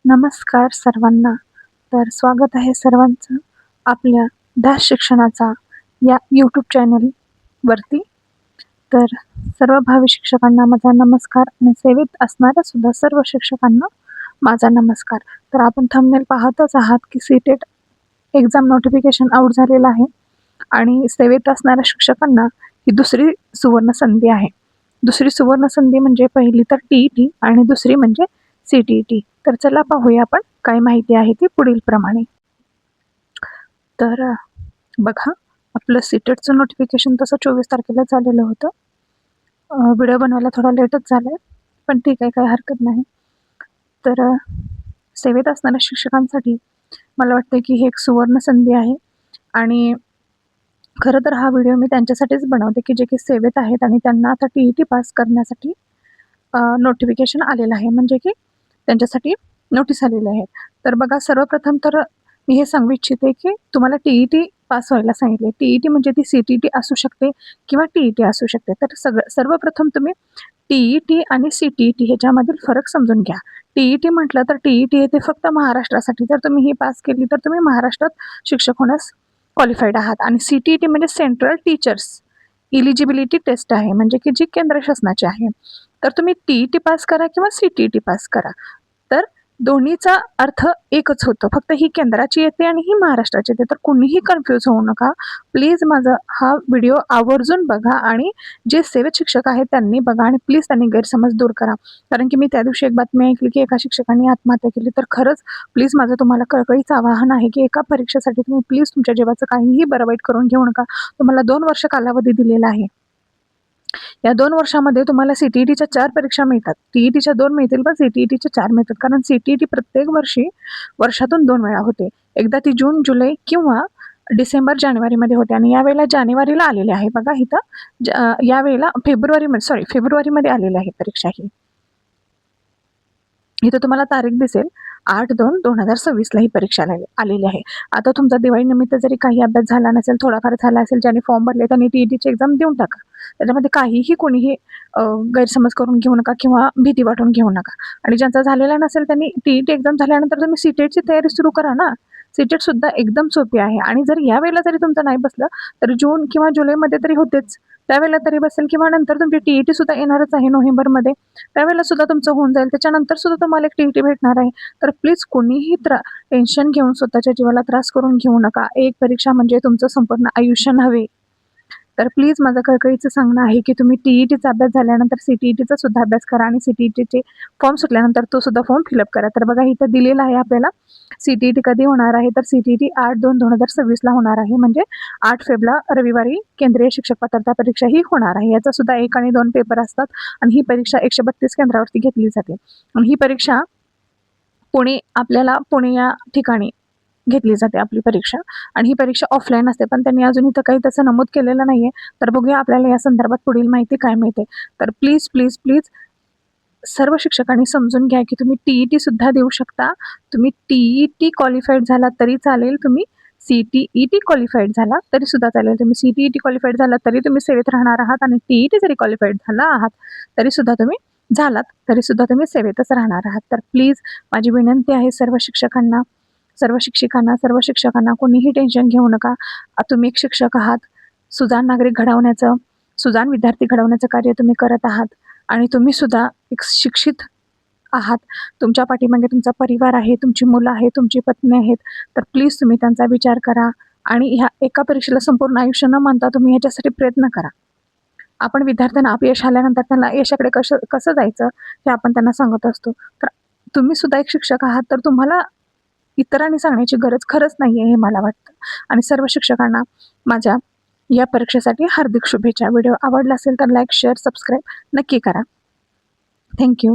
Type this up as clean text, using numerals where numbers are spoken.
नमस्कार सर्वांना. तर स्वागत आहे सर्वांचं आपल्या दास शिक्षणाचा या यूट्यूब चॅनलवरती. तर सर्व भावी शिक्षकांना माझा नमस्कार आणि सेवेत असणाऱ्या सुद्धा सर्व शिक्षकांना माझा नमस्कार. तर आपण थंबनेल पाहतच आहात की सीटेट एक्झाम नोटिफिकेशन आउट झालेलं आहे आणि सेवेत असणाऱ्या शिक्षकांना ही दुसरी सुवर्ण संधी आहे. दुसरी सुवर्ण संधी म्हणजे पहिली तर TET आणि दुसरी म्हणजे CTET. तर चला पाहूया आपण काय माहिती आहे ती पुढील प्रमाणे. तर बघा, आपलं सीटेटचं नोटिफिकेशन तसं 24 तारखेला झालेलं होतं. व्हिडिओ बनवायला थोडा लेटच झालाय, पण ठीक आहे, काही हरकत नाही. तर सेवेत असणाऱ्या शिक्षकांसाठी मला वाटतं की ही एक सुवर्ण संधी आहे आणि खरं तर हा व्हिडिओ मी त्यांच्यासाठीच बनवते की जे की सेवेत आहेत आणि त्यांना आता TET पास करण्यासाठी नोटिफिकेशन आलेलं आहे, म्हणजे की त्यांच्यासाठी नोटीस आलेली आहे. तर बघा, सर्वप्रथम तर मी हे सांगू इच्छिते की तुम्हाला TET पास व्हायला सांगितले. TET म्हणजे ती CTET असू शकते किंवा TET असू शकते. तर सर्वप्रथम तुम्ही TET आणि CTET ह्याच्यामधील फरक समजून घ्या. TET म्हटलं तर TET येते फक्त महाराष्ट्रासाठी. जर तुम्ही ही पास केली तर तुम्ही महाराष्ट्रात शिक्षक होण्यास क्वालिफाईड आहात. आणि CTET म्हणजे सेंट्रल टीचर्स इलिजिबिलिटी टेस्ट आहे, म्हणजे की जी केंद्र शासनाची आहे. तर तुम्ही TET पास करा किंवा CTET पास करा, तर दोन्हीचा अर्थ एकच होतो. फक्त ही केंद्राची येते आणि ही महाराष्ट्राची येते. तर कुणीही कन्फ्यूज होऊ नका. प्लीज माझा हा व्हिडिओ आवर्जून बघा आणि जे सेवेत शिक्षक आहेत त्यांनी बघा आणि प्लीज त्यांनी गैरसमज दूर करा. कारण की मी त्या दिवशी एक बातमी ऐकली की एका शिक्षकांनी आत्महत्या केली. तर खरंच प्लीज माझं तुम्हाला कळकळीचं आवाहन आहे की एका परीक्षेसाठी तुम्ही प्लीज तुमच्या जीवाचं काहीही बरं वाईट करून घेऊ नका. तुम्हाला 2 वर्ष कालावधी दिलेला आहे. या 2 वर्षामध्ये तुम्हाला CTETच्या 4 परीक्षा मिळतात. TETच्या 2 मिळतील, पण CTETच्या 4 मिळतात. कारण CTET प्रत्येक वर्षी वर्षातून 2 वेळा होते. एकदा ती जून, जुलै किंवा डिसेंबर, जानेवारीमध्ये होते आणि यावेळेला जानेवारीला आलेली आहे. बघा इथं यावेळेला फेब्रुवारीमध्ये आलेली आहे परीक्षा ही. इथं तुम्हाला तारीख दिसेल 8/2/2026 ही परीक्षा आलेली आहे. आता तुमचा दिवाळीनिमित्त जरी काही अभ्यास झाला नसेल, थोडाफार झाला असेल, ज्याने फॉर्म भरले त्यांनी TETची एक्झाम देऊन टाका. त्याच्यामध्ये काहीही कोणीही गैरसमज करून घेऊ नका किंवा भीती वाटून घेऊ नका. आणि ज्यांचा झालेला नसेल त्यांनी TET एक्झाम झाल्यानंतर तुम्ही सीटेटची तयारी सुरू करा ना. सीटेट सुद्धा एकदम सोपी आहे आणि जर यावेळेला जरी तुमचं नाही बसलं तर जून किंवा जुलैमध्ये तरी होतेच. त्यावेळेला तरी बसेल किंवा नंतर तुमची TET सुद्धा येणारच आहे नोव्हेंबरमध्ये. त्यावेळेला सुद्धा तुमचं होऊन जाईल. त्याच्यानंतर सुद्धा तुम्हाला एक TET भेटणार आहे. तर प्लीज कोणीही टेन्शन घेऊन स्वतःच्या जीवाला त्रास करून घेऊ नका. एक परीक्षा म्हणजे तुमचं संपूर्ण आयुष्य नव्हे. तर प्लीज माझं कळकळीचं सांगणं आहे की तुम्ही TETचा अभ्यास झाल्यानंतर CTETचा सुद्धा अभ्यास करा आणि CTETचे फॉर्म सुटल्यानंतर तो सुद्धा फॉर्म फिलअप करा. तर बघा इथं दिलेलं आहे आपल्याला CTET कधी होणार आहे. तर CTET 8/2/2026ला होणार आहे, म्हणजे 8 फेब्रुवारी रविवारी केंद्रीय शिक्षक पात्रता परीक्षा ही होणार आहे. याचा सुद्धा 1 आणि 2 पेपर असतात आणि ही परीक्षा 132 केंद्रावरती घेतली जाते. आणि ही परीक्षा पुणे या ठिकाणी घेतली जाते आपली परीक्षा. आणि ही परीक्षा ऑफलाईन असते, पण त्यांनी अजून इथं काही तसं नमूद केलेलं नाहीये. तर बघूया आपल्याला या संदर्भात पुढील माहिती काय मिळते. तर प्लीज प्लीज प्लीज सर्व शिक्षकांनी समजून घ्या की तुम्ही TET सुद्धा देऊ शकता. तुम्ही TET क्वालिफाईड झाला तरी चालेल, तुम्ही CTET क्वालिफाईड झाला तरी सुद्धा चालेल. तुम्ही CTET क्वालिफाईड झाला तरी तुम्ही सेवेत राहणार आहात आणि TET जरी क्वालिफाईड झाला आहात तरी सुद्धा तुम्ही सेवेतच राहणार आहात. तर प्लीज माझी विनंती आहे सर्व शिक्षकांना, सर्व शिक्षकांना कोणीही टेन्शन घेऊ नका. तुम्ही एक शिक्षक आहात. सुजाण नागरिक घडवण्याचं, सुजाण विद्यार्थी घडवण्याचं कार्य तुम्ही करत आहात आणि तुम्ही सुद्धा एक शिक्षित आहात. तुमच्या पाठीमागे तुमचा परिवार आहे, तुमची मुलं आहेत, तुमची पत्नी आहेत. तर प्लीज तुम्ही त्यांचा विचार करा आणि ह्या एका परीक्षेला संपूर्ण आयुष्य न मानता तुम्ही ह्याच्यासाठी प्रयत्न करा. आपण विद्यार्थ्यांना अपयश आल्यानंतर त्यांना यशाकडे कसं जायचं हे आपण त्यांना सांगत असतो. तर तुम्ही सुद्धा एक शिक्षक आहात, तर तुम्हाला इतरांनी सांगण्याची गरज खरंच नाहीये हे मला वाटतं. आणि सर्व शिक्षकांना माझ्या या परीक्षेसाठी हार्दिक शुभेच्छा. व्हिडिओ आवडला असेल तर लाईक, शेअर, सबस्क्राईब नक्की करा. थँक्यू.